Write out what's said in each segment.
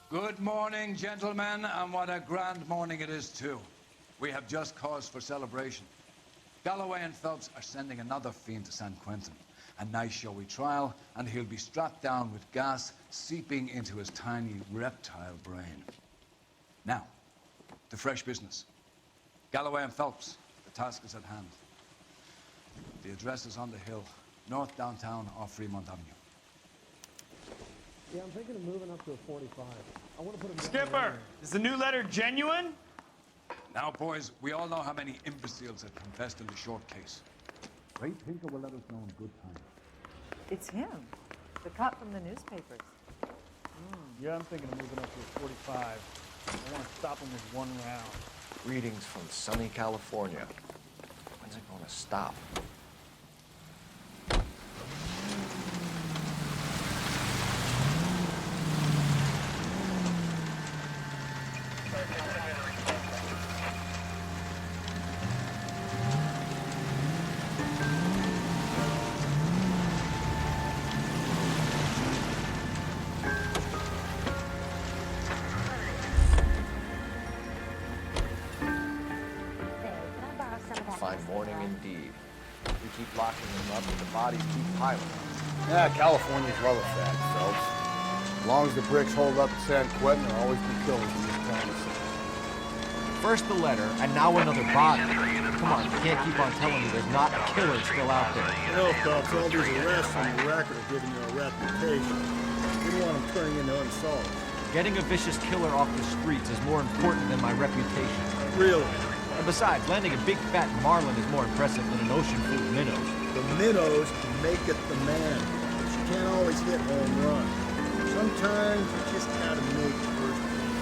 Good morning, gentlemen, and what a grand morning it is, too. We have just cause for celebration. Galloway and Phelps are sending another fiend to San Quentin. A nice showy trial, and he'll be strapped down with gas seeping into his tiny reptile brain. Now, to fresh business. Galloway and Phelps, the task is at hand. The address is on the hill, north downtown off Fremont Avenue. Yeah, I'm thinking of moving up to a 45. I want to put a... Skipper, is the new letter genuine? Now, boys, we all know how many imbeciles have confessed in the short case. Ray Tinker will let us know in good time. It's him, the cop from the newspapers. Yeah, I'm thinking of moving up to a 45. I want to stop him with one round. Greetings from sunny California. When's it going to stop? Fine morning indeed. We keep locking them up, but the bodies keep piling up. Yeah, Californians love a fat, Phelps. As long as the bricks hold up at San Quentin, there'll always be killers in this town. First the letter, and now another body. Come on, you can't keep on telling me there's not a killer still out there. You know, Phelps, all these arrests on the record are giving you a reputation. You don't want them turning into unsolved. Getting a vicious killer off the streets is more important than my reputation. Really? And besides, landing a big fat marlin is more impressive than an ocean full of minnows. The minnows can make it the man, but you can't always hit home run. Sometimes you just gotta make first base.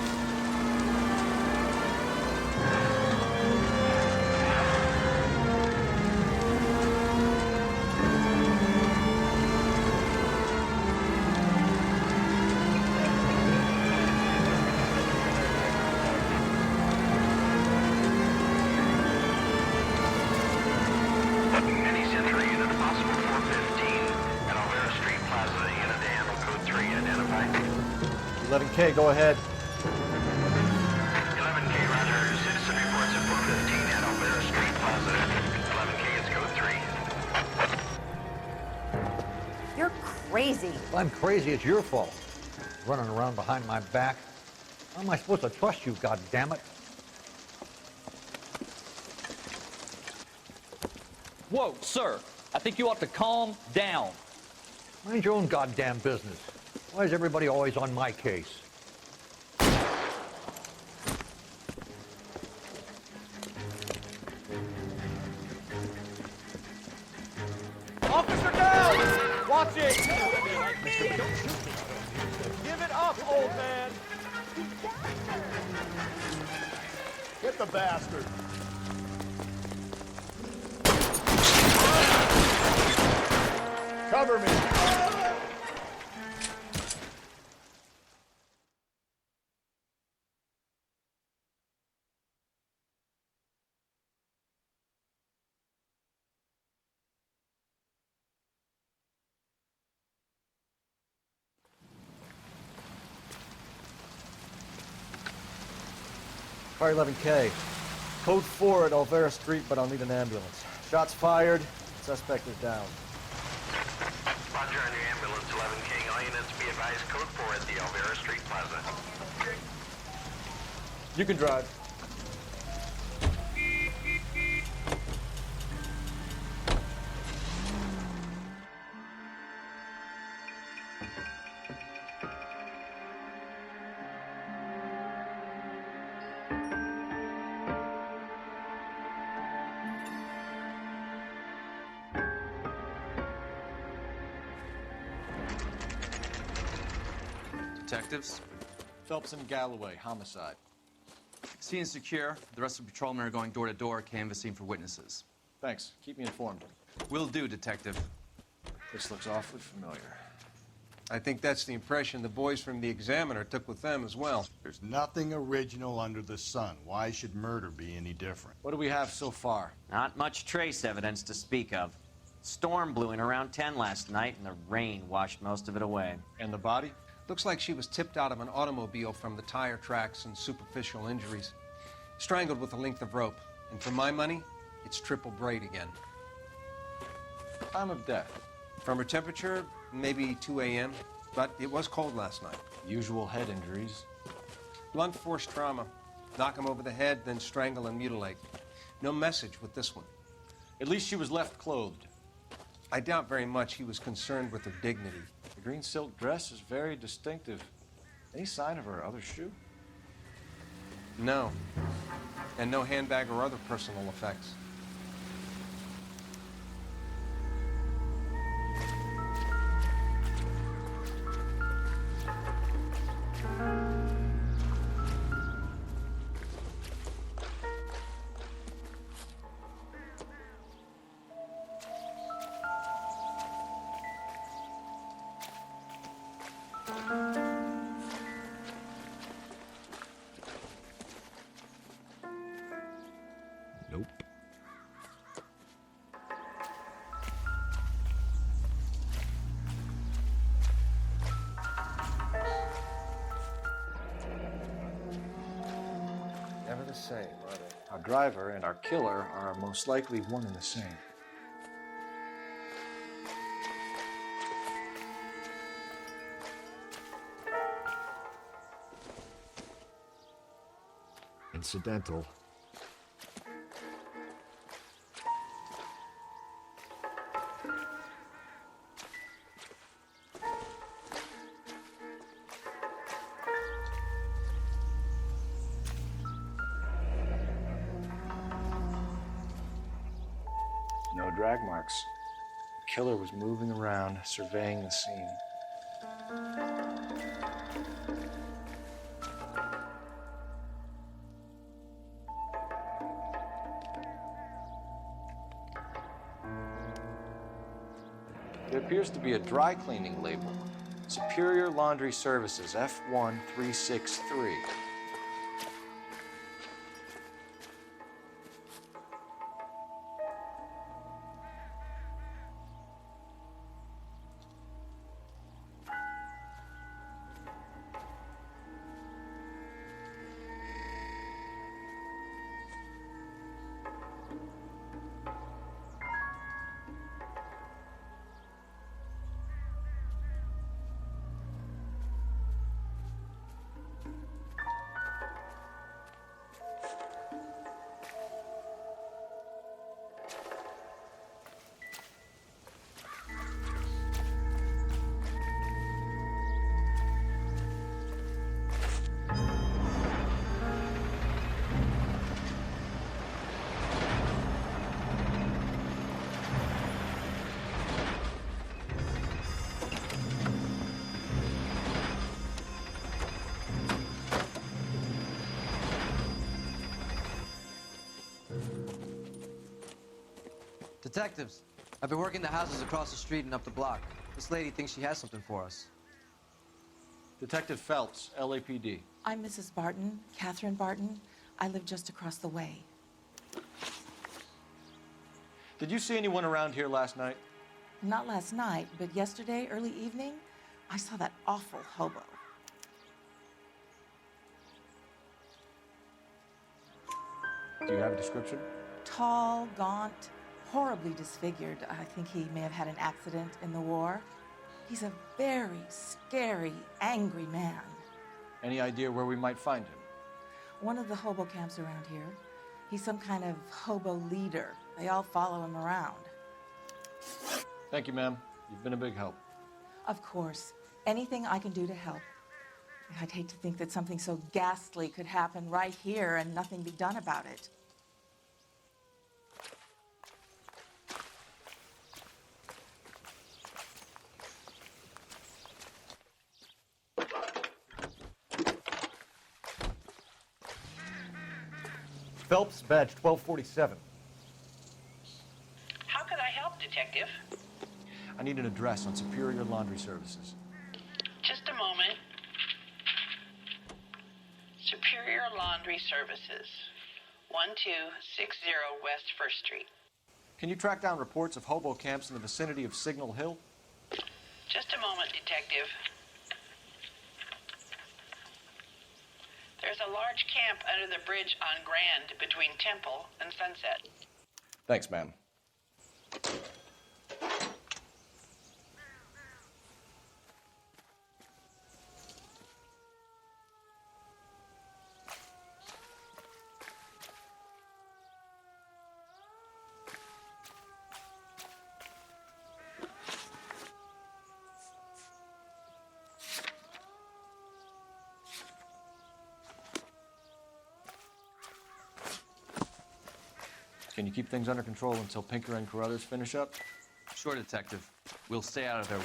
Any Century unit possible 415 at Alvera Street Plaza, unit to handle code 3 identified. 11K, go ahead. 11K, roger. Citizen reports at 415 at Alvera Street Plaza. 11K is code 3. You're crazy. If I'm crazy, it's your fault. Running around behind my back. How am I supposed to trust you, goddammit? Whoa, sir. I think you ought to calm down. Mind your own goddamn business. Why is everybody always on my case? Officer down! Watch it! Give it up, old man! Hit the bastard. Cover me. Car 11K. Code 4 at Alvera Street, but I'll need an ambulance. Shots fired. Suspect is down. Roger on your ambulance, 11K. All units be advised code 4 at the Alvera Street Plaza. You can drive. Detectives, Phelps and Galloway, homicide. scene secure. The rest of the patrolmen are going door to door, canvassing for witnesses. Thanks. Keep me informed. Will do, Detective. This looks awfully familiar. I think that's the impression the boys from the Examiner took with them as well. There's nothing original under the sun. Why should murder be any different? What do we have so far? Not much trace evidence to speak of. Storm blew in around 10 last night, and the rain washed most of it away. And the body? Looks like she was tipped out of an automobile from the tire tracks and superficial injuries. Strangled with a length of rope. And for my money, it's triple braid again. Time of death. From her temperature, maybe 2 a.m., but it was cold last night. Usual head injuries. Blunt force trauma. Knock him over the head, then strangle and mutilate. No message with this one. At least she was left clothed. I doubt very much he was concerned with her dignity. The green silk dress is very distinctive. Any sign of her other shoe? No. And no handbag or other personal effects. Nope. Never the same, are they? Our driver and our killer are most likely one and the same. Incidental. No drag marks. The killer was moving around, surveying the scene. There appears to be a dry cleaning label. Superior Laundry Services, F1363. Detectives, I've been working the houses across the street and up the block. This lady thinks she has something for us. Detective Phelps, LAPD. I'm Mrs. Barton, Catherine Barton. I live just across the way. Did you see anyone around here last night? Not last night, but yesterday, early evening, I saw that awful hobo. Do you have a description? Tall, gaunt, horribly disfigured. I think he may have had an accident in the war. He's a very scary, angry man. Any idea where we might find him? One of the hobo camps around here. He's some kind of hobo leader. They all follow him around. Thank you, ma'am. You've been a big help. Of course. Anything I can do to help. I'd hate to think that something so ghastly could happen right here and nothing be done about it. Phelps, badge 1247. How could I help, Detective? I need an address on Superior Laundry Services. Just a moment. Superior Laundry Services, 1260 West 1st Street. Can you track down reports of hobo camps in the vicinity of Signal Hill? Just a moment, Detective. There's a large camp under the bridge on Grand between Temple and Sunset. Thanks, ma'am. Can you keep things under control until Pinker and Carruthers finish up? Sure, Detective. We'll stay out of their way.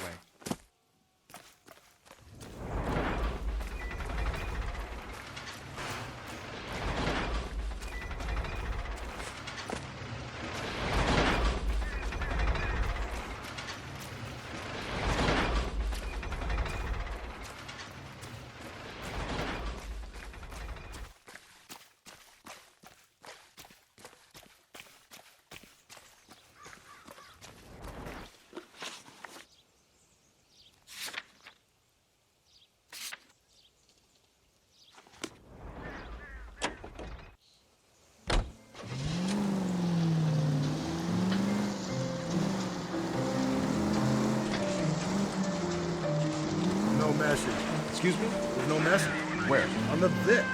No message. Excuse me? There's no message. Where? On the Vic.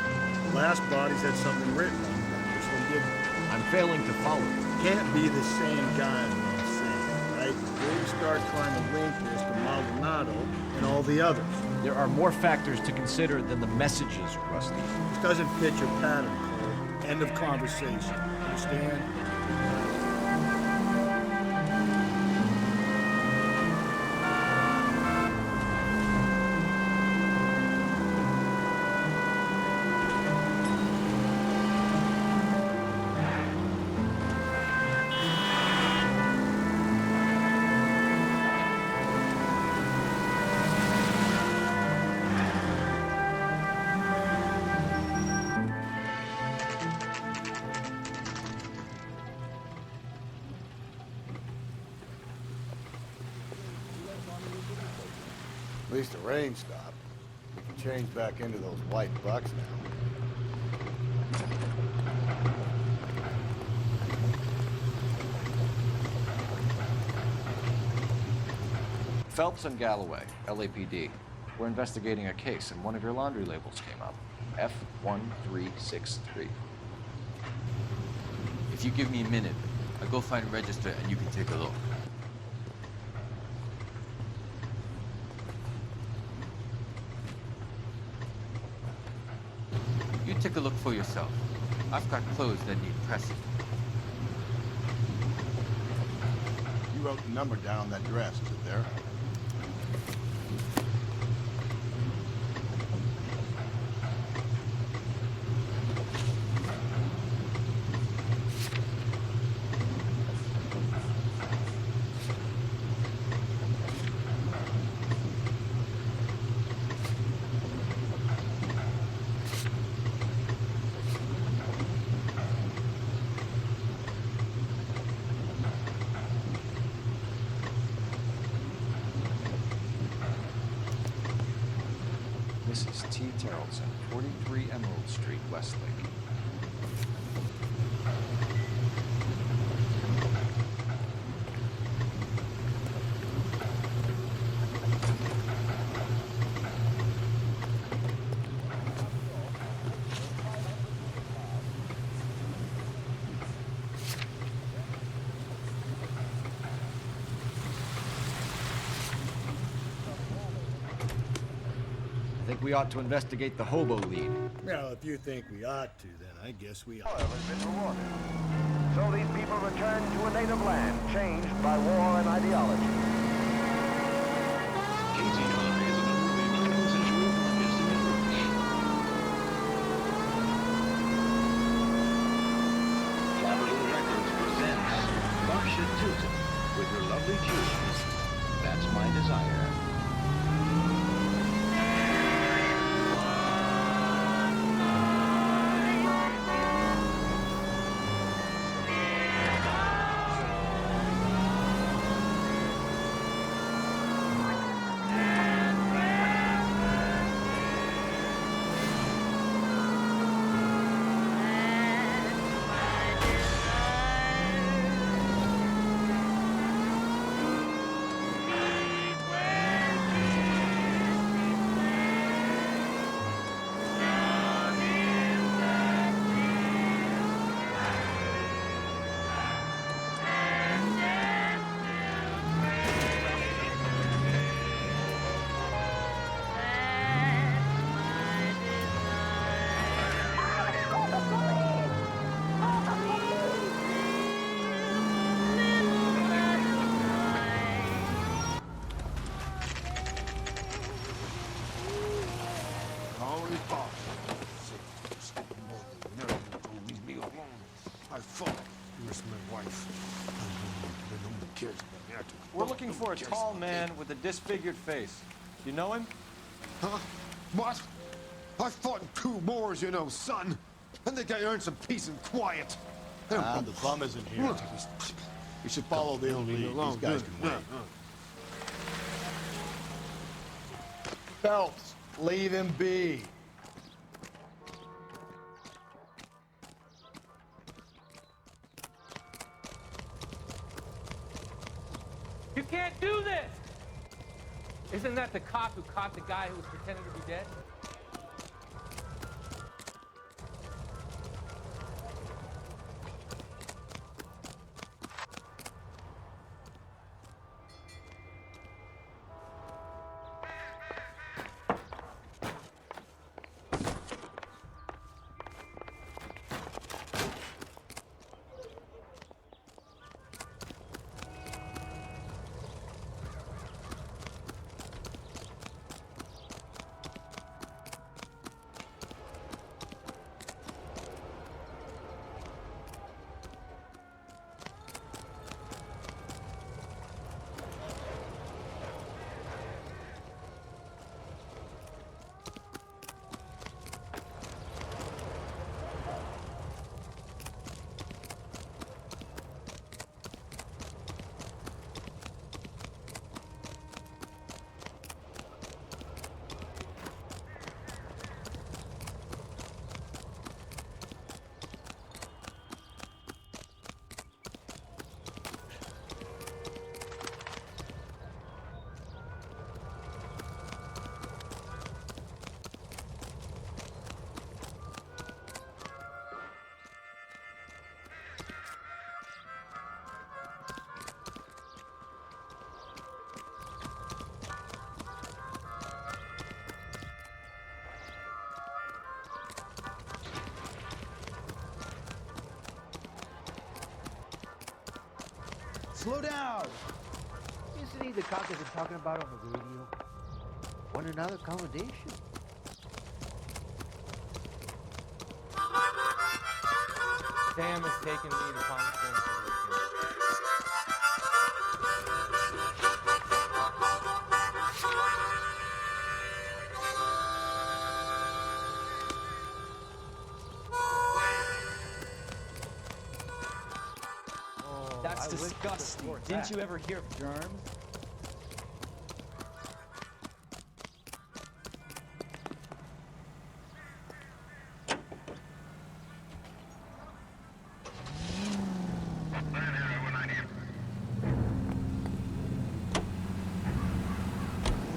The last bodies had something written on them. This one didn't. I'm failing to follow. Can't be the same guy, is what I'm saying, right? Before you start trying to link this to Maldonado and all the others. There are more factors to consider than the messages, Rusty. This doesn't fit your pattern, Cole. End of conversation. Understand? At least the rain stopped. We can change back into those white bucks now. Phelps and Galloway, LAPD. We're investigating a case, and one of your laundry labels came up. F1363. If you give me a minute, I'll go find a register and you can take a look. You take a look for yourself. I've got clothes that need pressing. You wrote the number down on that dress, is it there? Mrs. T. Terrellson, 43 Emerald Street, Westlake. I think we ought to investigate the hobo lead. Well, if you think we ought to, then I guess we ought. Oil has been rewarded. So these people return to a native land changed by war and ideology. Capitol Records presents Marcia Tilton with her lovely tunes. That's My Desire. for a tall man with a disfigured face. You know him? Huh? What? I fought in 2 wars, you know, son. I think I earned some peace and quiet. The bum isn't here. We should follow the lead. These guys can wait. Phelps, leave him be. You can't do this! Isn't that the cop who caught the guy who was pretending to be dead? Slow down! Isn't he the cop they've been talking about on the radio? Want another accommodation? Sam has taken me to Palm Springs. That's disgusting. Didn't you ever hear of germs?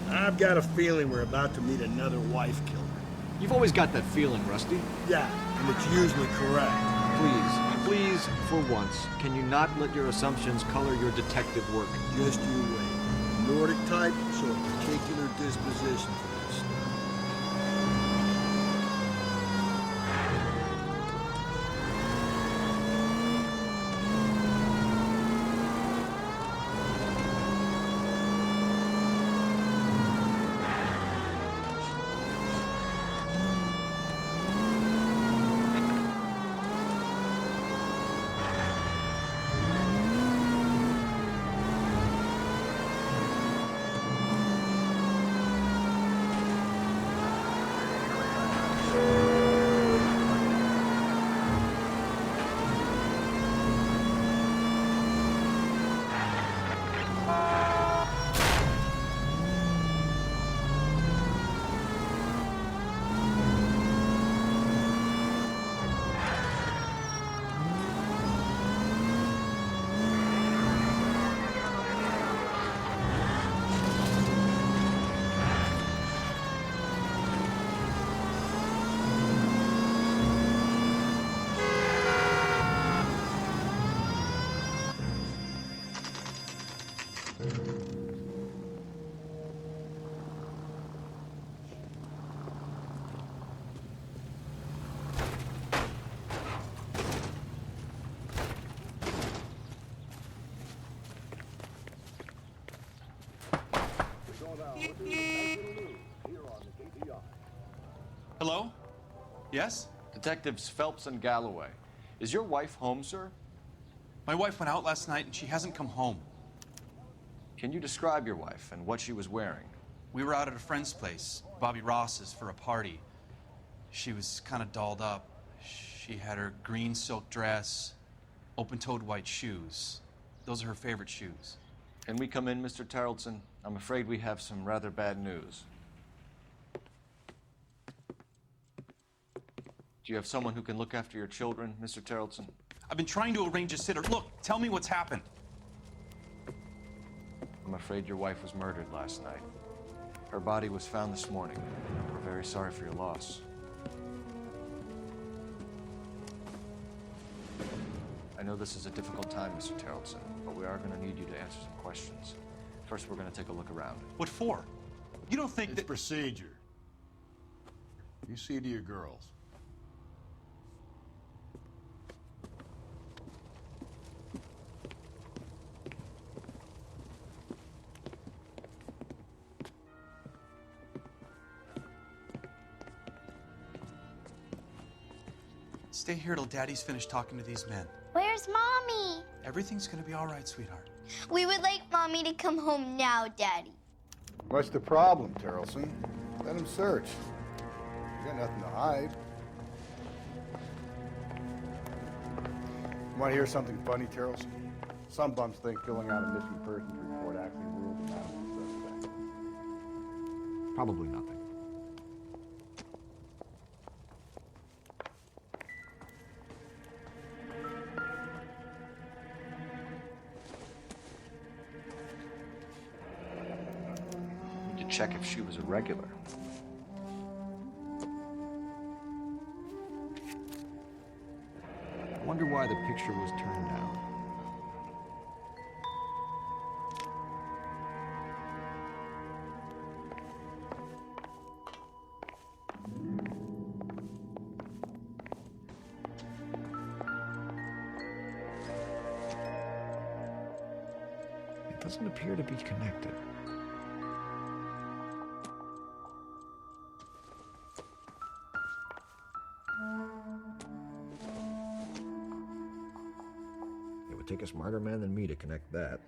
I've got a feeling we're about to meet another wife killer. You've always got that feeling, Rusty. Yeah, and it's usually correct. Please, for once, can you not let your assumptions color your detective work? Just you wait. Nordic type, so a particular disposition for this stuff. Hello? Yes? Detectives Phelps and Galloway. Is your wife home, sir? My wife went out last night and she hasn't come home. Can you describe your wife and what she was wearing? We were out at a friend's place, Bobby Ross's, for a party. She was kind of dolled up. She had her green silk dress, open-toed white shoes. Those are her favorite shoes. Can we come in, Mr. Tarleton? I'm afraid we have some rather bad news. Do you have someone who can look after your children, Mr. Tarleton? I've been trying to arrange a sitter. Look, tell me what's happened. I'm afraid your wife was murdered last night. Her body was found this morning. We're very sorry for your loss. I know this is a difficult time, Mr. Tarleton, but we are going to need you to answer some questions. First, we're going to take a look around. What for? You don't think It's procedure. You see to your girls. Stay here till Daddy's finished talking to these men. Where's Mommy? Everything's gonna be all right, sweetheart. We would like Mommy to come home now, Daddy. What's the problem, Tarleton? Let him search. You got nothing to hide. You want to hear something funny, Tarleton? Some bums think filling out a missing persons report actually rules them out as a suspect. Probably nothing. Check if she was a regular. I wonder why the picture was turned down. It doesn't appear to be connected. Take a smarter man than me to connect that.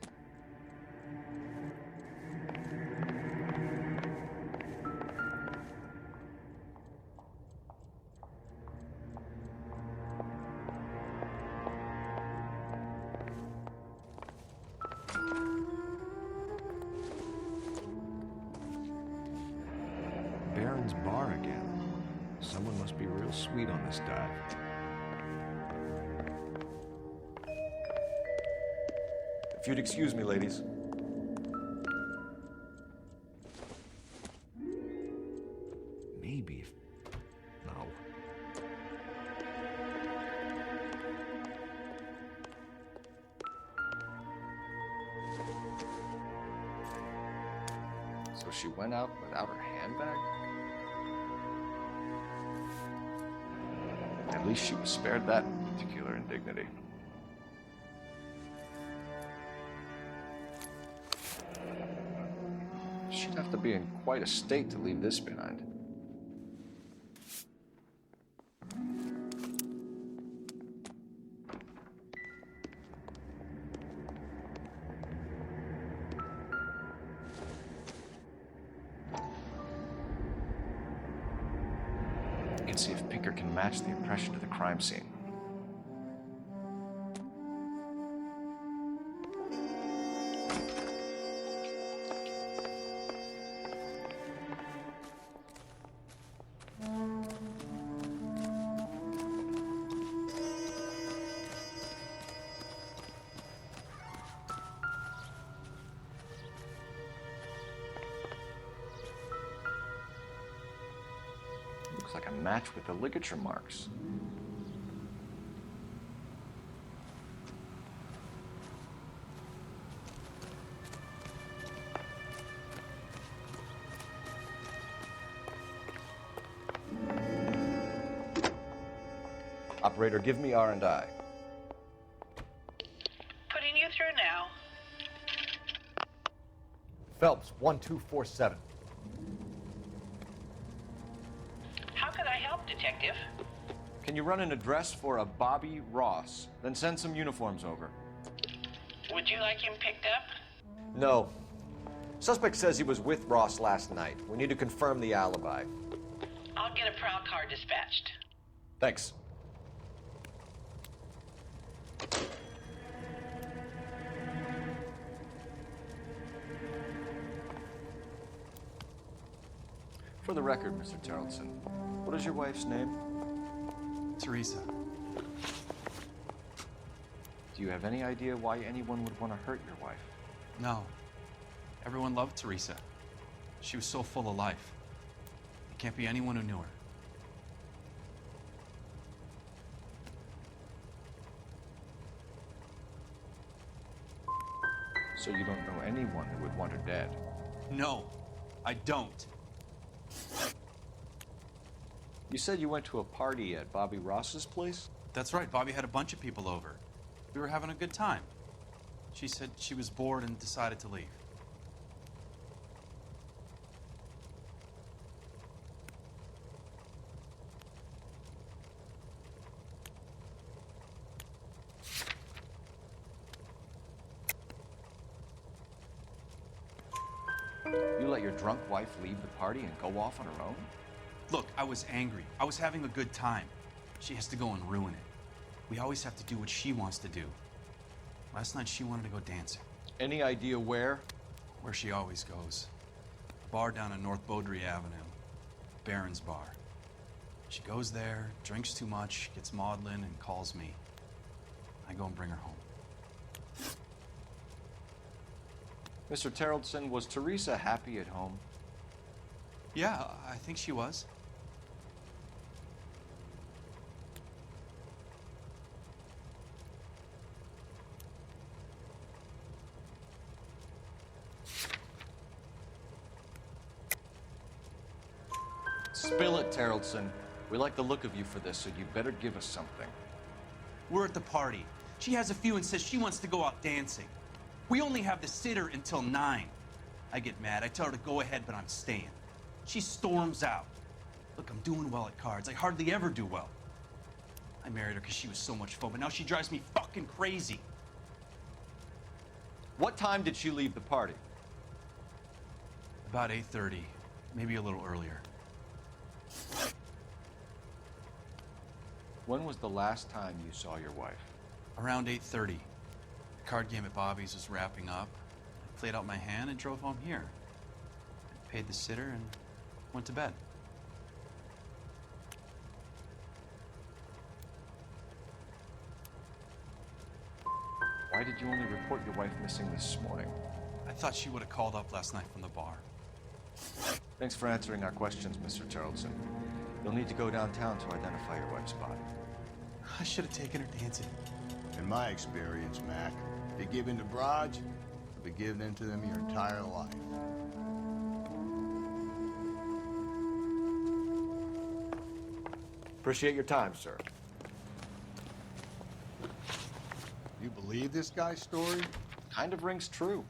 Baron's bar again. Someone must be real sweet on this dive. If you'd excuse me, ladies. Maybe if... No. So she went out without her handbag? At least she was spared that particular indignity. She'd have to be in quite a state to leave this behind. You can see if Pinker can match the impression to the crime scene. Looks like a match with the ligature marks. Operator, give me R&I. Putting you through now. Phelps, 1247. How could I help, Detective? Can you run an address for a Bobby Ross? Then send some uniforms over. Would you like him picked up? No, Suspect says he was with Ross last night. We need to confirm the alibi. I'll get a prowl car dispatched. Thanks. For the record, Mr. Tarleton, what is your wife's name? Teresa. Do you have any idea why anyone would want to hurt your wife? No. Everyone loved Teresa. She was so full of life. There can't be anyone who knew her. So you don't know anyone who would want her dead? No, I don't. You said you went to a party at Bobby Ross's place? That's right. Bobby had a bunch of people over. We were having a good time. She said she was bored and decided to leave. You let your drunk wife leave the party and go off on her own? Look, I was angry. I was having a good time. She has to go and ruin it. We always have to do what she wants to do. Last night she wanted to go dancing. Any idea where? Where she always goes. A bar down on North Beaudry Avenue. Barron's Bar. She goes there, drinks too much, gets maudlin, and calls me. I go and bring her home. Mr. Tarleton, was Teresa happy at home? Yeah, I think she was. Spill it, Tarleton. We like the look of you for this, so you better give us something. We're at the party. She has a few and says she wants to go out dancing. We only have the sitter until 9. I get mad. I tell her to go ahead, but I'm staying. She storms out. Look, I'm doing well at cards. I hardly ever do well. I married her because she was so much fun, but now she drives me fucking crazy. What time did she leave the party? About 8:30, maybe a little earlier. When was the last time you saw your wife? Around 8:30. The card game at Bobby's was wrapping up. I played out my hand and drove home here. I paid the sitter and went to bed. Why did you only report your wife missing this morning? I thought she would have called up last night from the bar. Thanks for answering our questions, Mr. Tarleton. You'll need to go downtown to identify your wife's body. I should have taken her dancing. In my experience, Mac, if you give in to broads, you'll be giving in to them your entire life. Appreciate your time, sir. You believe this guy's story? Kind of rings true.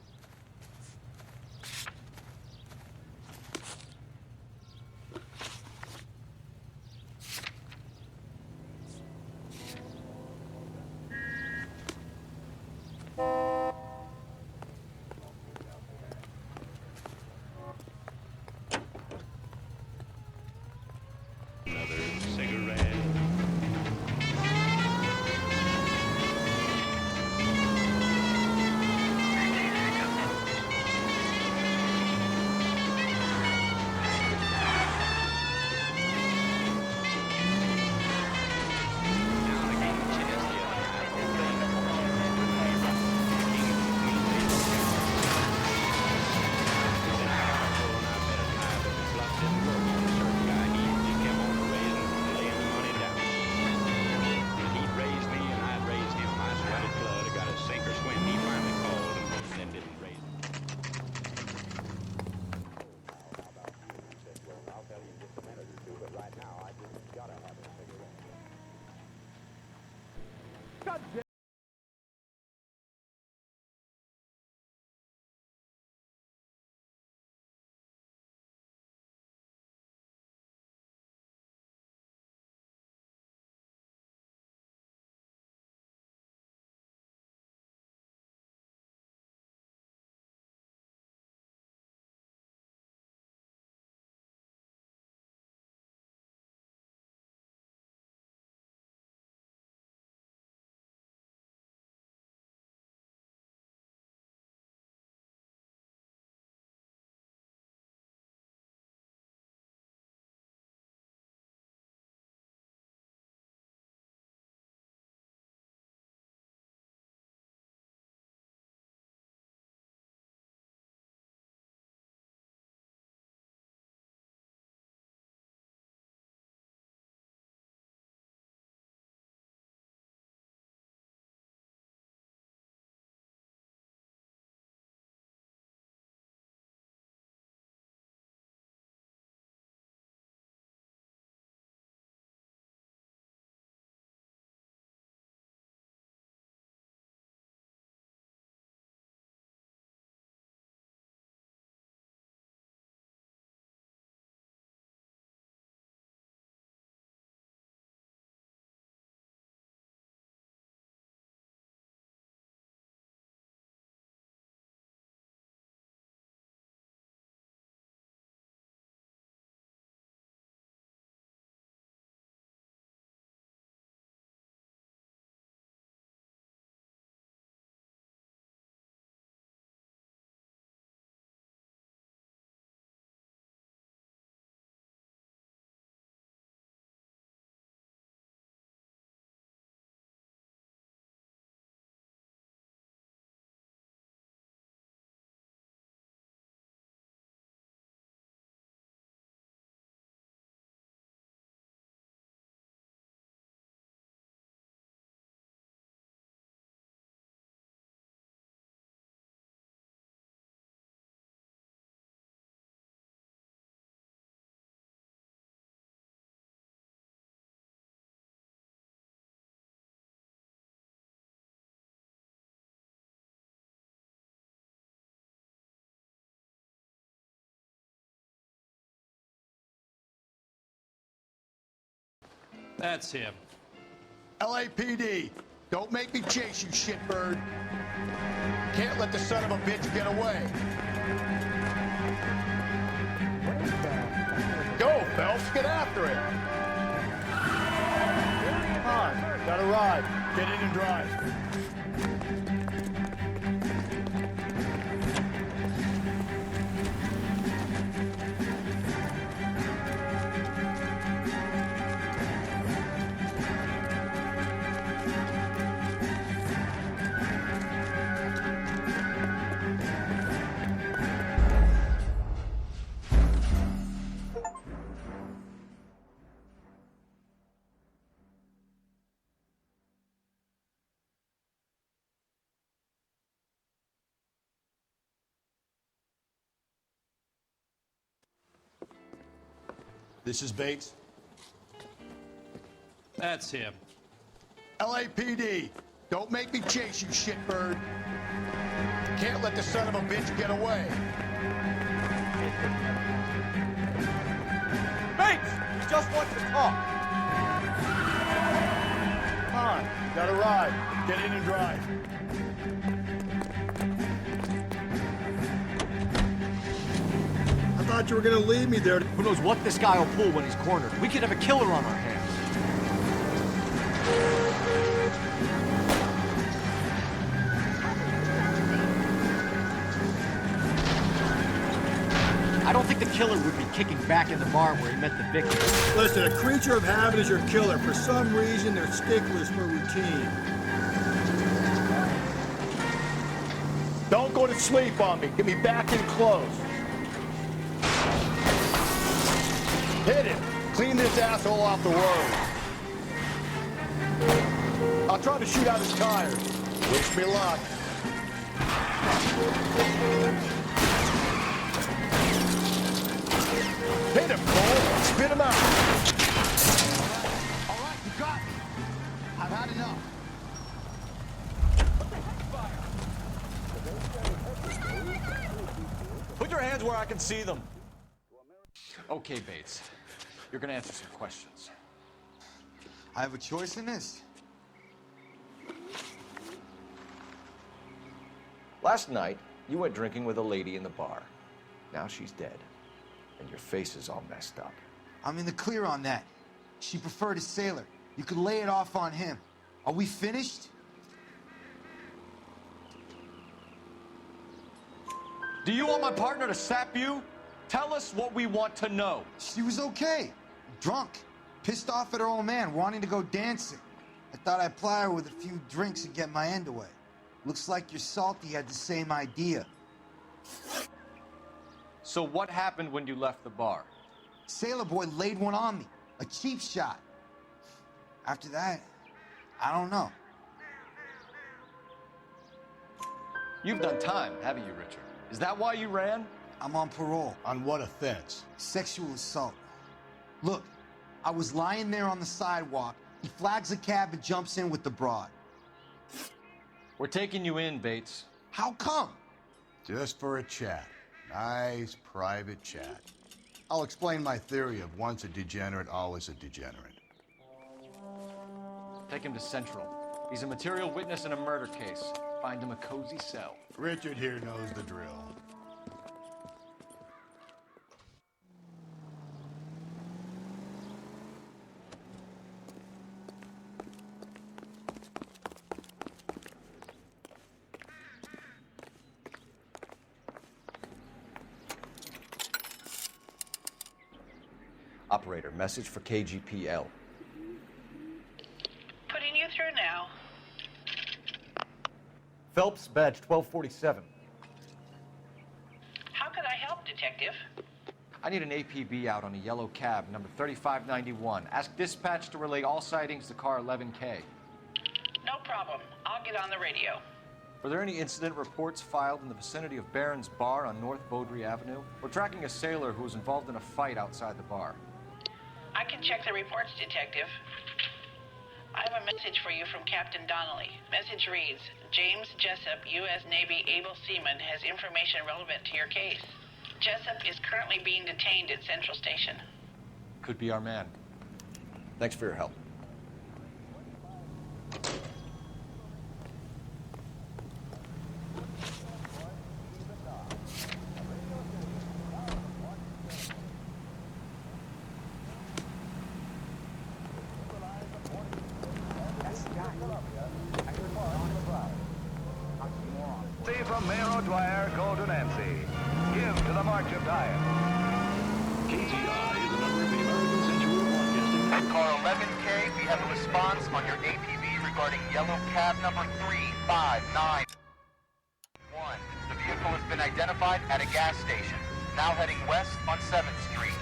That's him. LAPD, don't make me chase you, shitbird. Can't let the son of a bitch get away. Go, Phelps, get after it. Come on, got a ride. Get in and drive. This is Bates. That's him. LAPD, don't make me chase you, shitbird. Can't let the son of a bitch get away. Bates! He just wants to talk. Come on, got a ride. Get in and drive. I thought you were gonna leave me there. Who knows what this guy will pull when he's cornered? We could have a killer on our hands. I don't think the killer would be kicking back in the barn where he met the victim. Listen, a creature of habit is your killer. For some reason, they're sticklers for routine. Don't go to sleep on me. Get me back in close. Hit him. Clean this asshole off the road. I'll try to shoot out his tires. Wish me luck. Hit him, Cole. Spit him out. All right, you got me. I've had enough. Put your hands where I can see them. Okay, Bates. You're gonna answer some questions. I have a choice in this. Last night, you went drinking with a lady in the bar. Now she's dead. And your face is all messed up. I'm in the clear on that. She preferred a sailor. You could lay it off on him. Are we finished? Do you want my partner to sap you? Tell us what we want to know. She was okay. Drunk. Pissed off at her old man, wanting to go dancing. I thought I'd ply her with a few drinks and get my end away. Looks like your Salty had the same idea. So what happened when you left the bar? Sailor boy laid one on me. A cheap shot. After that, I don't know. You've done time, haven't you, Richard? Is that why you ran? I'm on parole. On what offense? Sexual assault. Look, I was lying there on the sidewalk. He flags a cab and jumps in with the broad. We're taking you in, Bates. How come? Just for a chat. Nice private chat. I'll explain my theory of once a degenerate, always a degenerate. Take him to Central. He's a material witness in a murder case. Find him a cozy cell. Richard here knows the drill. Operator, message for KGPL. Putting you through now. Phelps, badge 1247. How could I help, Detective? I need an APB out on a yellow cab, number 3591. Ask dispatch to relay all sightings to car 11K. No problem. I'll get on the radio. Were there any incident reports filed in the vicinity of Barron's Bar on North Beaudry Avenue? We're tracking a sailor who was involved in a fight outside the bar. I can check the reports, Detective. I have a message for you from Captain Donnelly. Message reads, James Jessup, U.S. Navy able seaman, has information relevant to your case. Jessup is currently being detained at Central Station. Could be our man. Thanks for your help. See from Mayor O'Dwyer, go to Nancy. Give to the March of Diet. KTI is a member of the American Century Broadcasting Network. Car 11K, we have a response on your APB regarding yellow cab number 3591. The vehicle has been identified at a gas station. Now heading west on 7th Street.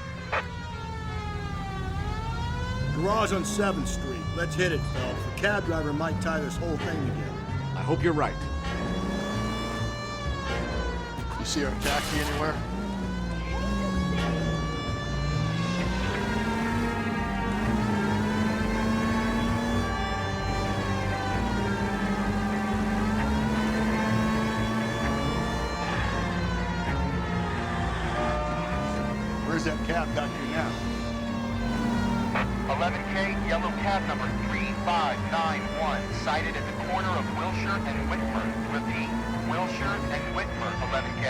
Garage on 7th Street. Let's hit it, Phelps. The cab driver might tie this whole thing together. I hope you're right. You see our taxi anywhere? Where's that cab got you now? 11K, yellow cab number 3591, sighted at the corner of Wilshire and Whitmer. Repeat, Wilshire and Whitmer, 11K.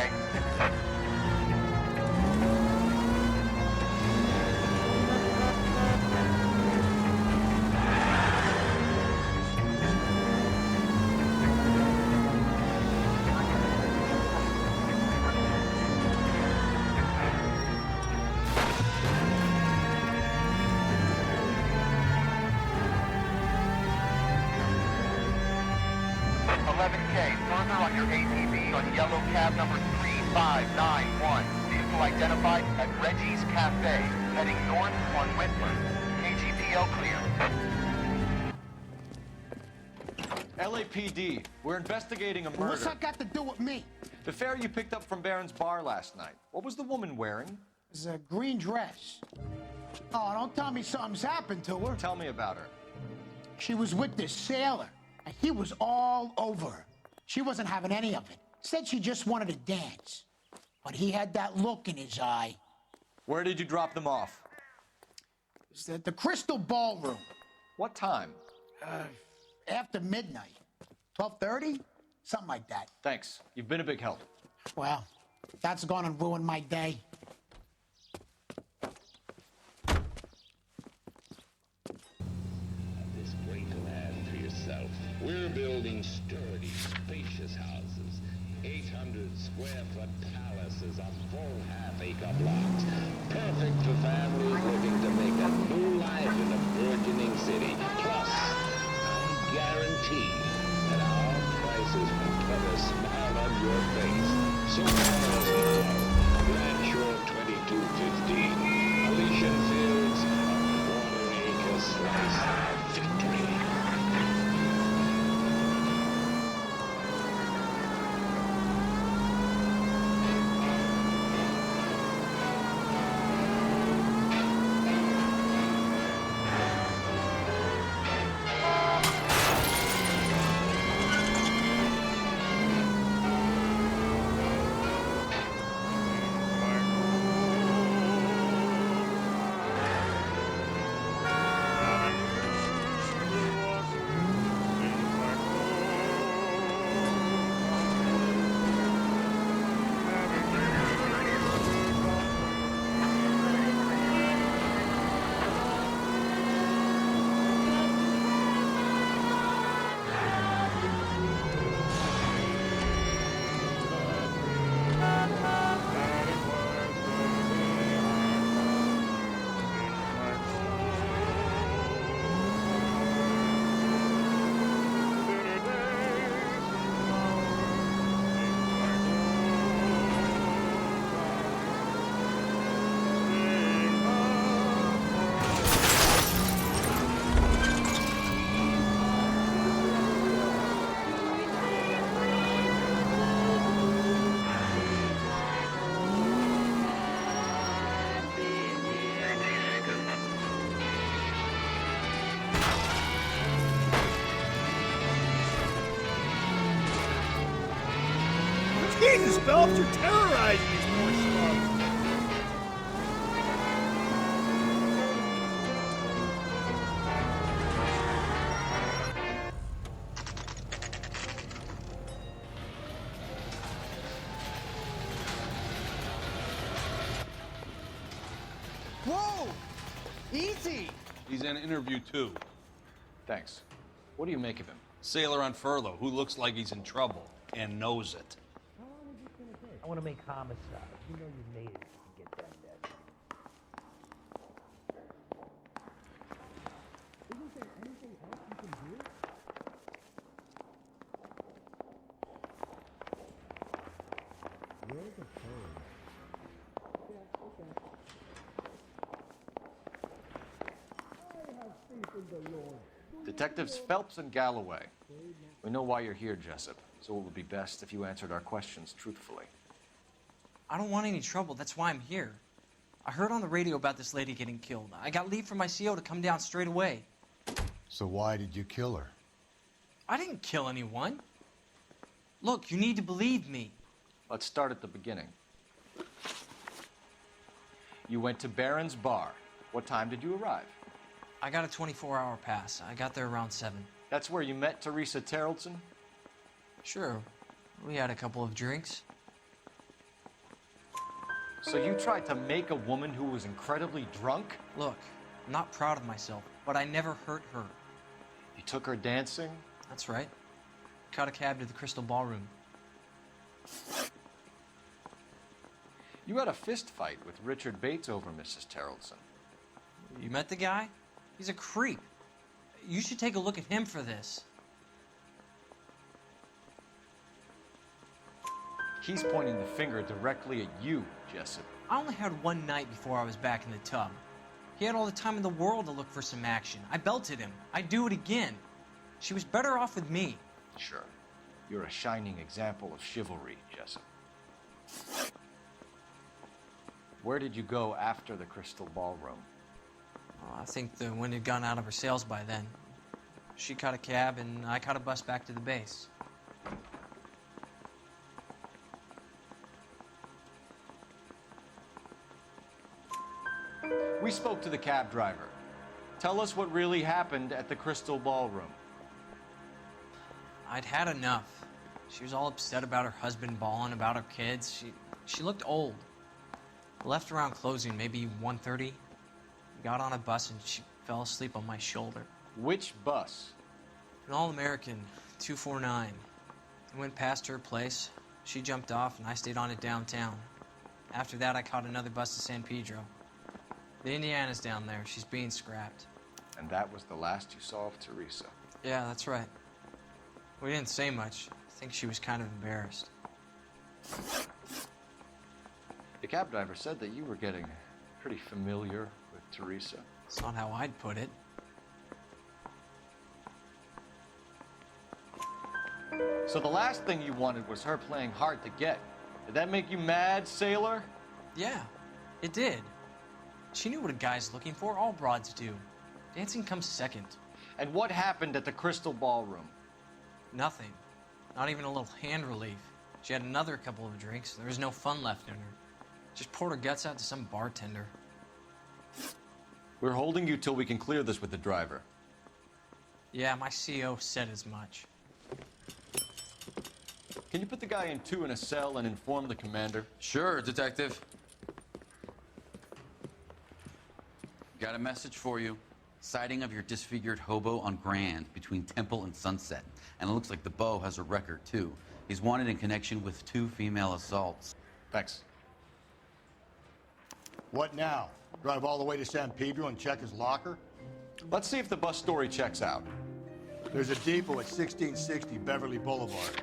Further on your APB on yellow cab number 3591. Vehicle identified at Reggie's Cafe, heading north on Whitmer. KGPL clear. LAPD, we're investigating a murder. What's that got to do with me? The fare you picked up from Barron's bar last night. What was the woman wearing? It's a green dress. Oh, don't tell me something's happened to her. Tell me about her. She was with this sailor, and he was all over her. She wasn't having any of it. Said she just wanted to dance. But he had that look in his eye. Where did you drop them off? It's at the Crystal Ballroom. What time? After midnight. 12:30? Something like that. Thanks. You've been a big help. Well, that's gonna ruin my day. This great land for yourself. We're building sturdy, spacious houses. 800-square-foot palaces on full half-acre blocks. Perfect for families looking to make a new life in a burgeoning city. Plus, I guarantee that our prices will put a smile on your face. So call us now. Grand Shore 2215. Elysian Fields, a quarter-acre slice of victory. Jesus, Phelps, you're terrorizing these poor slugs. Whoa! Easy! He's in interview 2. Thanks. What do you make of him? Sailor on furlough who looks like he's in trouble and knows it. I want to make homicide. You know you made it if you get that dead. Isn't there anything else you can do? Where's the phone? Yeah, okay. I have faith in the Lord. Detectives Phelps and Galloway. We know why you're here, Jessup, so it would be best if you answered our questions truthfully. I don't want any trouble. That's why I'm here. I heard on the radio about this lady getting killed. I got leave from my CO to come down straight away. So why did you kill her? I didn't kill anyone. Look, you need to believe me. Let's start at the beginning. You went to Barron's Bar. What time did you arrive? I got a 24-hour pass. I got there around 7. That's where you met Teresa Terrellson? Sure. We had a couple of drinks. So you tried to make a woman who was incredibly drunk? Look, I'm not proud of myself, but I never hurt her. You took her dancing? That's right. Caught a cab to the Crystal Ballroom. You had a fist fight with Richard Bates over Mrs. Terrellson. You met the guy? He's a creep. You should take a look at him for this. He's pointing the finger directly at you, Jessup. I only had one night before I was back in the tub. He had all the time in the world to look for some action. I belted him. I'd do it again. She was better off with me. Sure. You're a shining example of chivalry, Jessup. Where did you go after the Crystal Ballroom? I think the wind had gone out of her sails by then. She caught a cab, and I caught a bus back to the base. We spoke to the cab driver. Tell us what really happened at the Crystal Ballroom. I'd had enough. She was all upset about her husband bawling about her kids. She looked old. I left around closing, maybe 1:30. Got on a bus and she fell asleep on my shoulder. Which bus? An All-American, 249. I went past her place. She jumped off and I stayed on it downtown. After that, I caught another bus to San Pedro. The Indiana's down there. She's being scrapped. And that was the last you saw of Teresa? Yeah, that's right. We didn't say much. I think she was kind of embarrassed. The cab driver said that you were getting pretty familiar with Teresa. It's not how I'd put it. So the last thing you wanted was her playing hard to get. Did that make you mad, sailor? Yeah, it did. She knew what a guy's looking for. All broads do. Dancing comes second. And what happened at the Crystal Ballroom? Nothing. Not even a little hand relief. She had another couple of drinks. There was no fun left in her. Just poured her guts out to some bartender. We're holding you till we can clear this with the driver. Yeah, my CO said as much. Can you put the guy in 2 in a cell and inform the commander? Sure, Detective. Got a message for you. Sighting of your disfigured hobo on Grand between Temple and Sunset. And it looks like the beau has a record, too. He's wanted in connection with 2 female assaults. Thanks. What now? Drive all the way to San Pedro and check his locker? Let's see if the bus story checks out. There's a depot at 1660 Beverly Boulevard.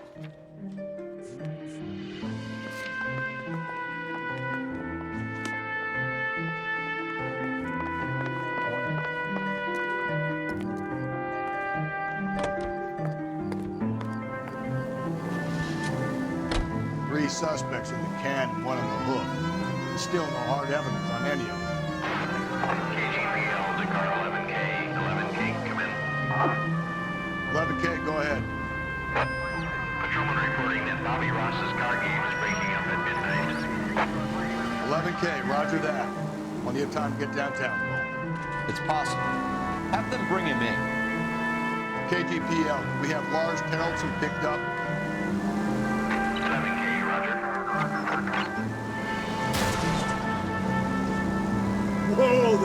Three suspects in the can and one on the hook. There's still no hard evidence on any of them. KGPL to car 11K. 11K, come in. 11K, go ahead. Patrolman reporting that Bobby Ross's car game is breaking up at midnight. 11K, roger that. Plenty of time to get downtown, Cole. It's possible. Have them bring him in. KGPL, we have Lars Terrellson picked up. 11K, roger. Whoa!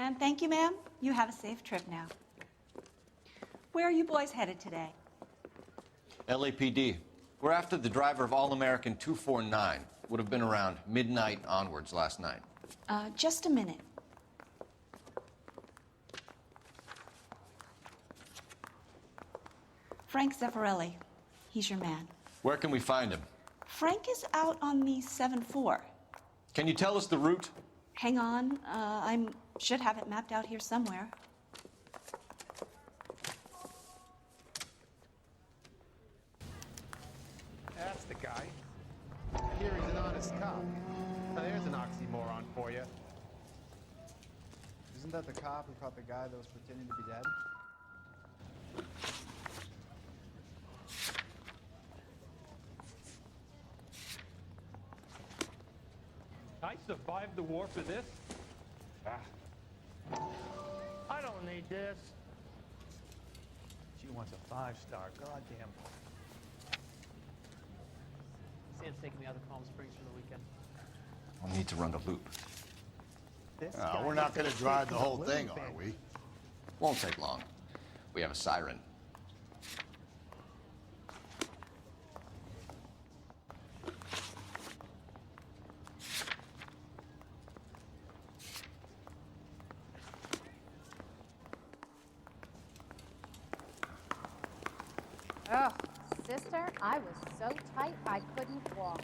And thank you, ma'am. You have a safe trip now. Where are you boys headed today? LAPD. We're after the driver of All-American 249. Would have been around midnight onwards last night. Just a minute. Frank Zeffirelli. He's your man. Where can we find him? Frank is out on the 7-4. Can you tell us the route? Hang on. I should have it mapped out here somewhere. That's the guy. I hear he's an honest cop. Now there's an oxymoron for you. Isn't that the cop who caught the guy that was pretending to be dead? I survived the war for this? I don't need this. She wants a 5-star, goddamn. Sam's taking me out to Palm Springs for the weekend. We'll need to run the loop. We're not going to drive the whole thing, are we? Won't take long. We have a siren. Oh, sister, I was so tight I couldn't walk.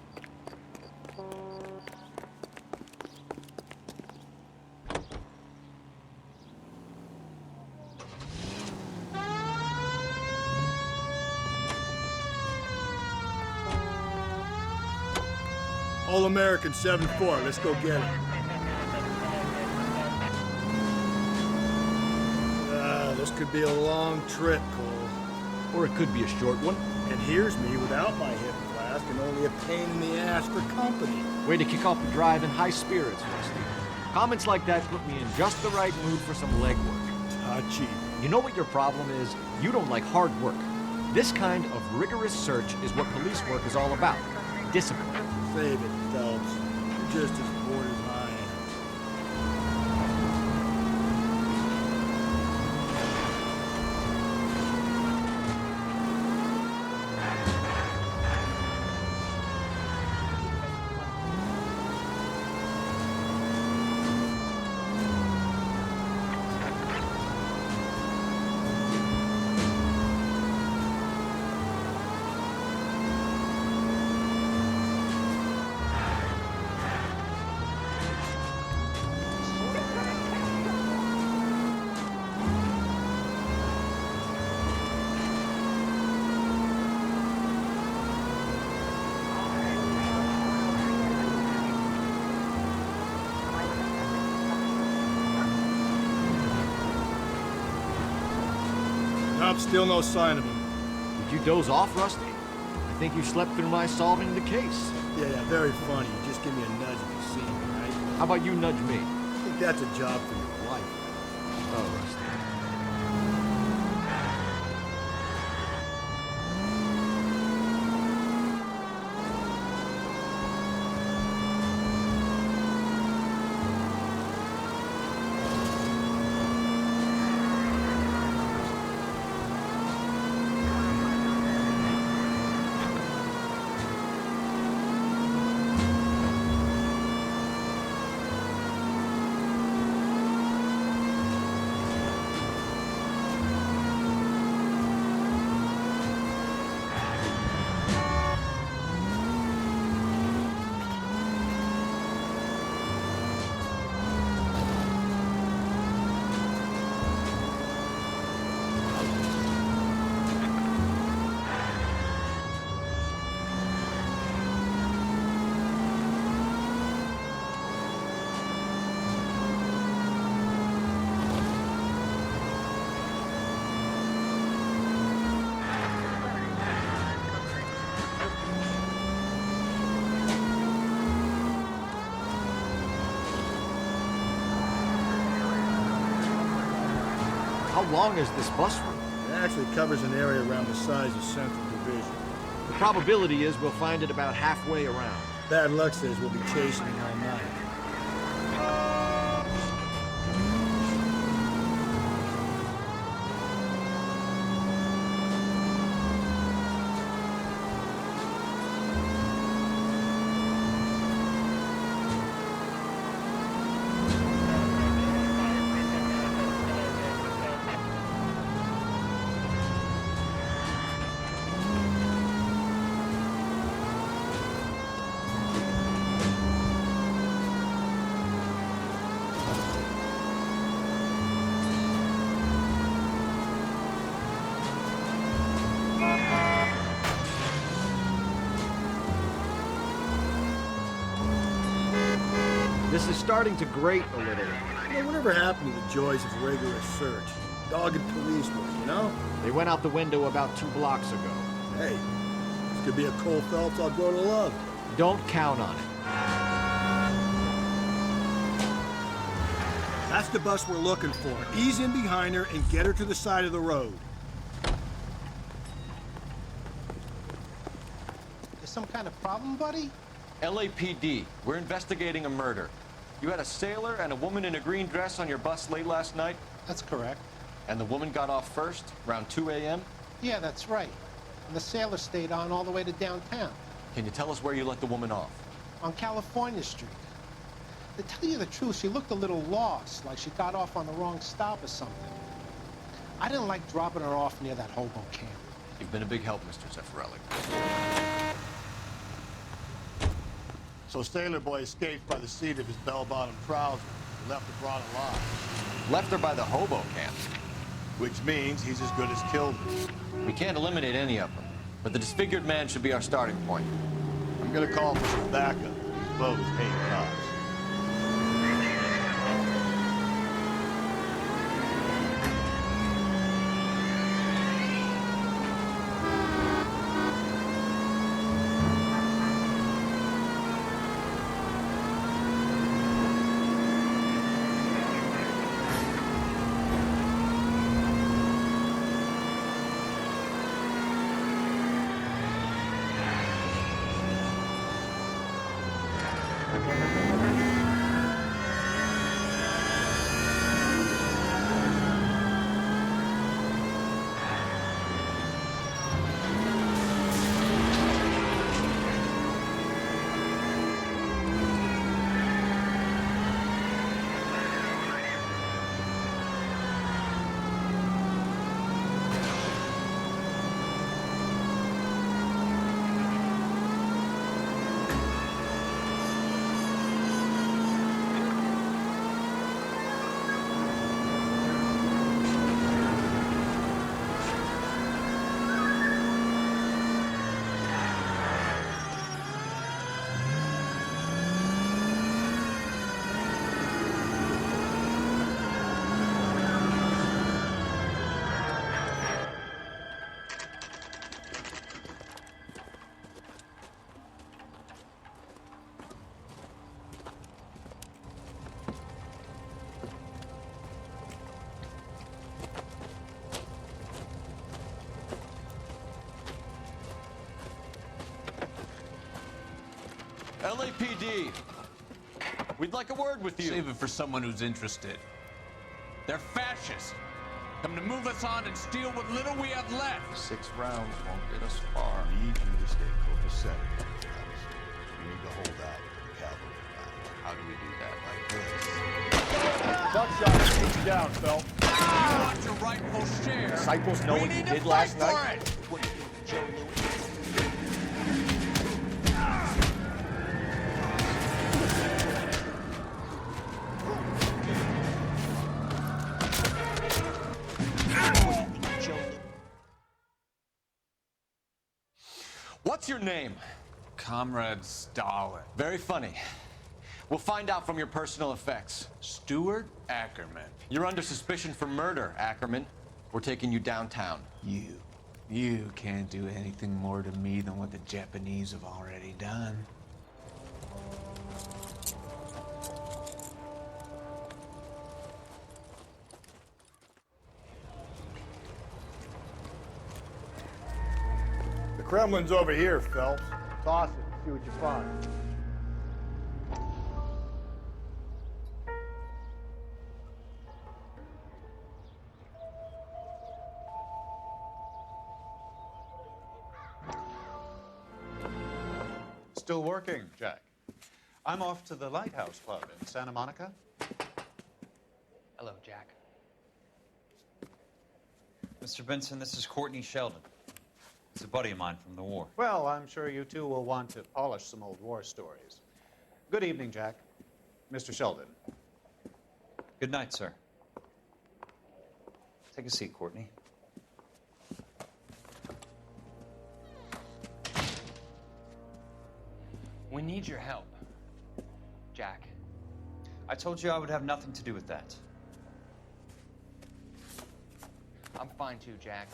All-American 7-4, let's go get it. This could be a long trip, Cole. Or it could be a short one. And here's me without my hip flask and only a pain in the ass for company. Way to kick off the drive in high spirits, Rusty. Comments like that put me in just the right mood for some legwork. Touchy. You know what your problem is? You don't like hard work. This kind of rigorous search is what police work is all about. Discipline. Save it, Phelps. You're just as bored as I am. Still no sign of him. Did you doze off, Rusty? I think you slept through my solving the case. Yeah, very funny. You just give me a nudge if you see me, right? How about you nudge me? I think that's a job for your wife. Oh, Rusty. How long is this bus route? It actually covers an area around the size of Central Division. The probability is we'll find it about halfway around. Bad luck says we'll be chasing it all night. This is starting to grate a little. You know, whatever happened to the joys of rigorous search? Dogged police work, you know? They went out the window about 2 blocks ago. Hey, this could be a Cole Phelps I'll grow to love. Don't count on it. That's the bus we're looking for. Ease in behind her and get her to the side of the road. There's some kind of problem, buddy? LAPD, we're investigating a murder. You had a sailor and a woman in a green dress on your bus late last night? That's correct. And the woman got off first, around 2 a.m.? Yeah, that's right. And the sailor stayed on all the way to downtown. Can you tell us where you let the woman off? On California Street. To tell you the truth, she looked a little lost, like she got off on the wrong stop or something. I didn't like dropping her off near that hobo camp. You've been a big help, Mr. Zeffirelli. So Sailor Boy escaped by the seat of his bell-bottom trousers. He left her brought alive. Left her by the hobo camp. Which means he's as good as killed her. We can't eliminate any of them, but the disfigured man should be our starting point. I'm gonna call for some backup. These boats hate cops. LAPD, we'd like a word with you. Save it for someone who's interested. They're fascists. Come to move us on and steal what little we have left. 6 rounds won't get us far. I need you to stay copacetic. You need to hold out for the cavalry battle. How do we do that? Buckshot, shoot you down, Phelps. You want your rightful share. Disciples know We what you need to did fight last for night? it. What are you doing, Joe Louis? What's your name? Comrade Stalin. Very funny. We'll find out from your personal effects. Stuart Ackerman. You're under suspicion for murder, Ackerman. We're taking you downtown. You can't do anything more to me than what the Japanese have already done. The Kremlin's over here, Phelps. Toss it and see what you find. Still working, Jack. I'm off to the Lighthouse Club in Santa Monica. Hello, Jack. Mr. Benson, this is Courtney Sheldon. He's a buddy of mine from the war. Well, I'm sure you two will want to polish some old war stories. Good evening, Jack. Mr. Sheldon. Good night, sir. Take a seat, Courtney. We need your help, Jack. I told you I would have nothing to do with that. I'm fine too, Jack.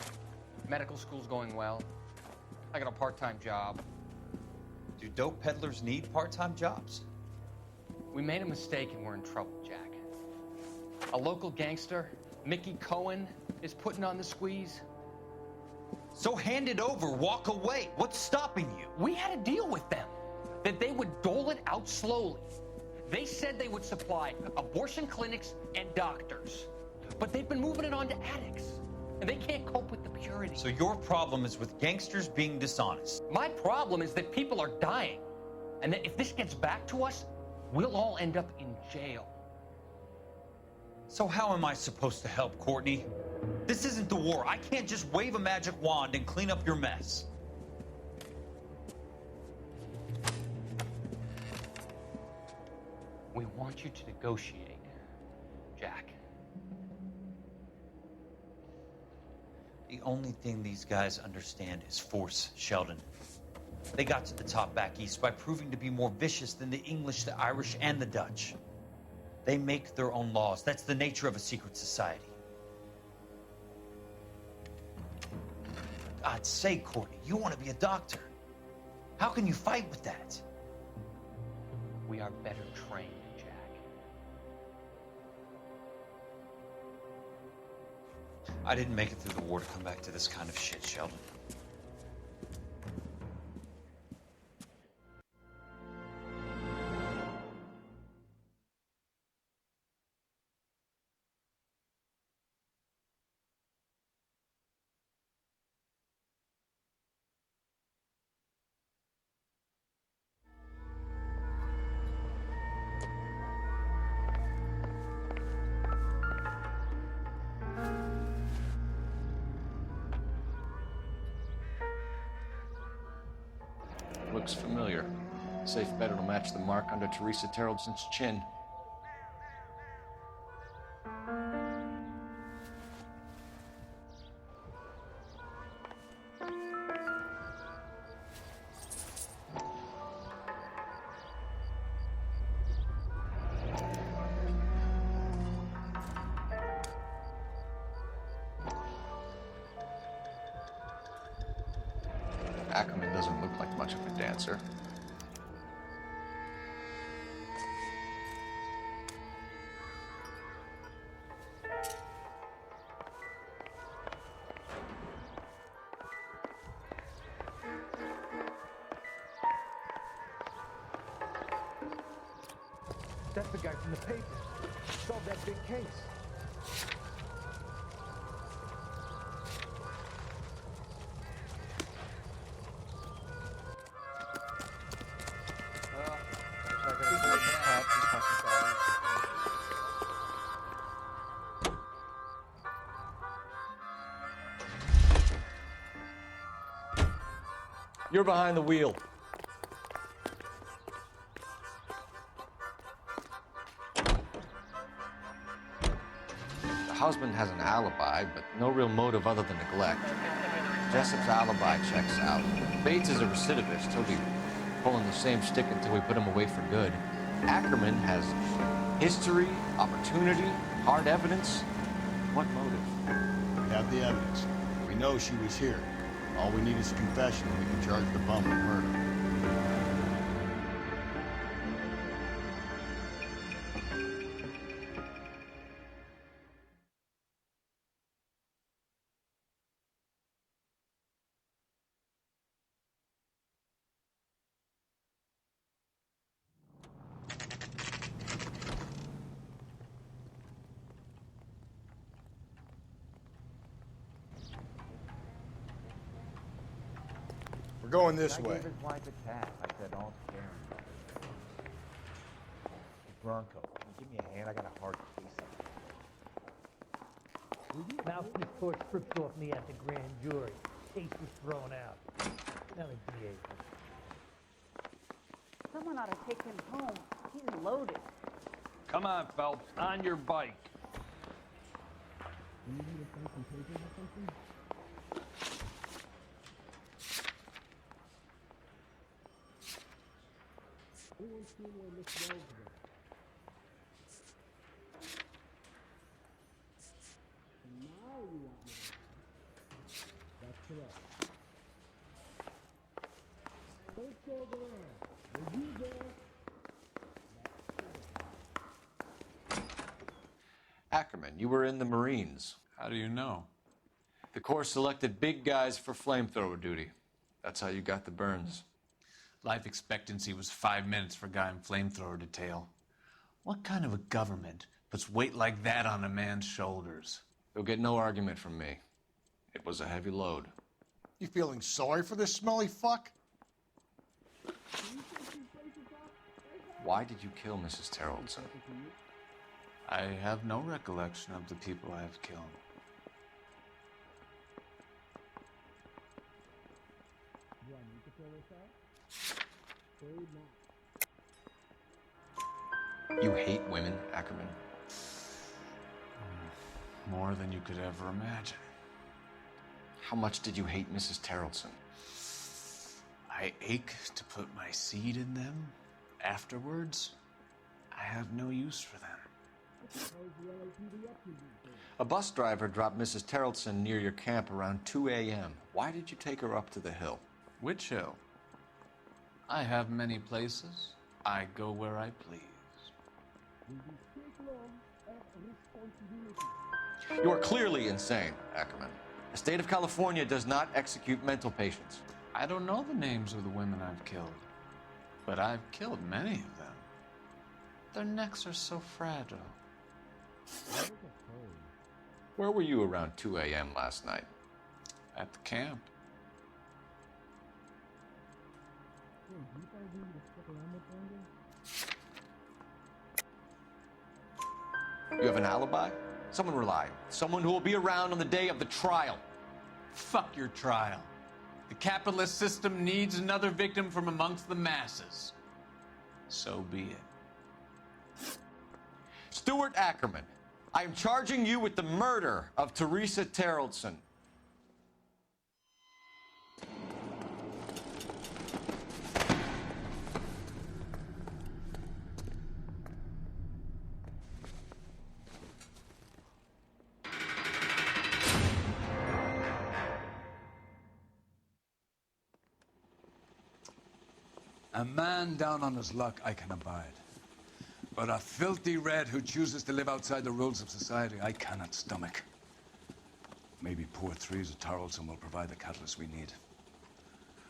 Medical school's going well. I got a part-time job. Do dope peddlers need part-time jobs? We made a mistake and we're in trouble, Jack. A local gangster, Mickey Cohen, is putting on the squeeze. So hand it over, walk away. What's stopping you? We had a deal with them that they would dole it out slowly. They said they would supply abortion clinics and doctors, but they've been moving it on to addicts, and they can't cope with the purity. So your problem is with gangsters being dishonest. My problem is that people are dying, and that if this gets back to us, we'll all end up in jail. So how am I supposed to help, Courtney? This isn't the war. I can't just wave a magic wand and clean up your mess. We want you to negotiate, Jack. The only thing these guys understand is force, Sheldon. They got to the top back east by proving to be more vicious than the English, the Irish, and the Dutch. They make their own laws. That's the nature of a secret society. For God's sake, Courtney, you want to be a doctor. How can you fight with that? We are better trained, Jack. I didn't make it through the war to come back to this kind of shit, Sheldon. Looks familiar. Safe bet it'll match the mark under Teresa Terrelson's chin. Ackerman doesn't look like much of a dancer. That's the guy from the paper. Solved that big case. You're behind the wheel. The husband has an alibi, but no real motive other than neglect. Jessup's alibi checks out. Bates is a recidivist. He'll be pulling the same stick until we put him away for good. Ackerman has history, opportunity, hard evidence. What motive? We have the evidence. We know she was here. All we need is a confession, and we can charge the bum with murder. We're going this way. I gave his wife a tap. I said, don't scare him. Bronco, can you give me a hand? I got a hard case up. Mouse was torch stripped off me at the grand jury. Case was thrown out. Now the DA. Someone ought to take him home. He's loaded. Come on, Phelps, on your bike. That's correct. Don't go around. Are you there? Ackerman, you were in the Marines. How do you know? The Corps selected big guys for flamethrower duty. That's how you got the burns. Life expectancy was 5 minutes for a guy in flamethrower detail. What kind of a government puts weight like that on a man's shoulders? You'll get no argument from me. It was a heavy load. You feeling sorry for this smelly fuck? Why did you kill Mrs. Terrellson? I have no recollection of the people I have killed. Do I need to kill this out? You hate women, Ackerman? More than you could ever imagine. How much did you hate Mrs. Terrellson? I ache to put my seed in them. Afterwards, I have no use for them. A bus driver dropped Mrs. Terrellson near your camp around 2 a.m. Why did you take her up to the hill? Which hill? I have many places. I go where I please. You are clearly insane, Ackerman. The state of California does not execute mental patients. I don't know the names of the women I've killed, but I've killed many of them. Their necks are so fragile. Where were you around 2 a.m. last night? At the camp. You have an alibi? Someone reliable. Someone who will be around on the day of the trial. Fuck your trial. The capitalist system needs another victim from amongst the masses. So be it. Stuart Ackerman, I am charging you with the murder of Teresa Terrellson. A man down on his luck I can abide. But a filthy red who chooses to live outside the rules of society, I cannot stomach. Maybe poor Teresa Terrellson will provide the catalyst we need.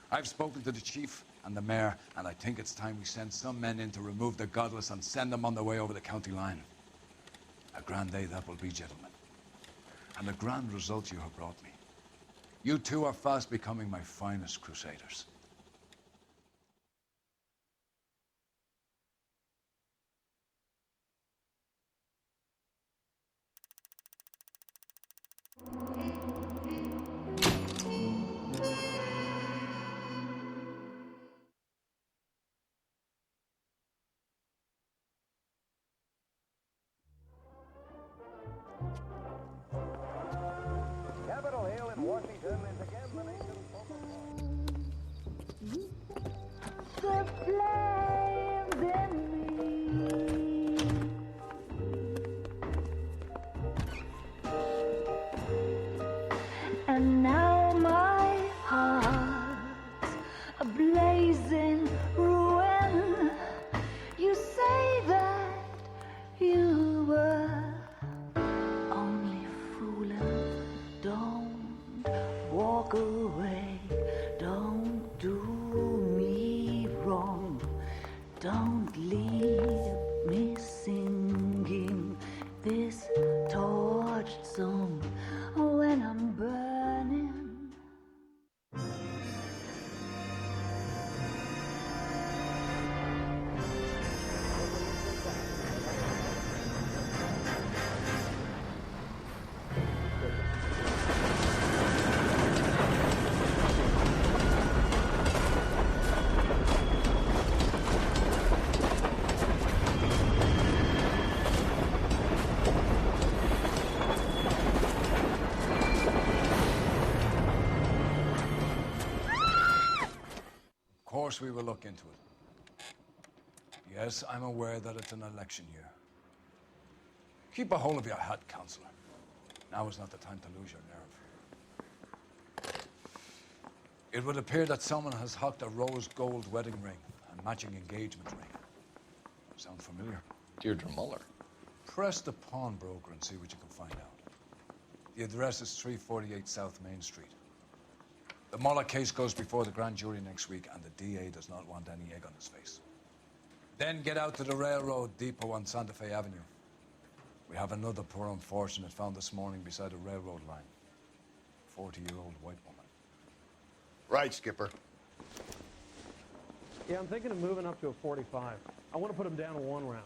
I've spoken to the chief and the mayor, and I think it's time we send some men in to remove the godless and send them on their way over the county line. A grand day that will be, gentlemen. And a grand result you have brought me. You two are fast becoming my finest crusaders. Capitol Hill in Washington is again the nation's The flames in me. And now my heart's a blazing ruin. You say that you were only fooling. Don't walk away. Don't do me wrong. Don't leave me singing this torched song when I'm burning. Of course we will look into it. Yes, I'm aware that it's an election year. Keep a hold of your hat, Counselor. Now is not the time to lose your nerve. It would appear that someone has hocked a rose gold wedding ring and matching engagement ring. Sound familiar? Deirdre Muller. Press the pawnbroker and see what you can find out. The address is 348 South Main Street. The Muller case goes before the grand jury next week, and the DA does not want any egg on his face. Then get out to the railroad depot on Santa Fe Avenue. We have another poor unfortunate found this morning beside a railroad line. 40-year-old white woman. Right, Skipper. Yeah, I'm thinking of moving up to a 45. I want to put him down in 1 round.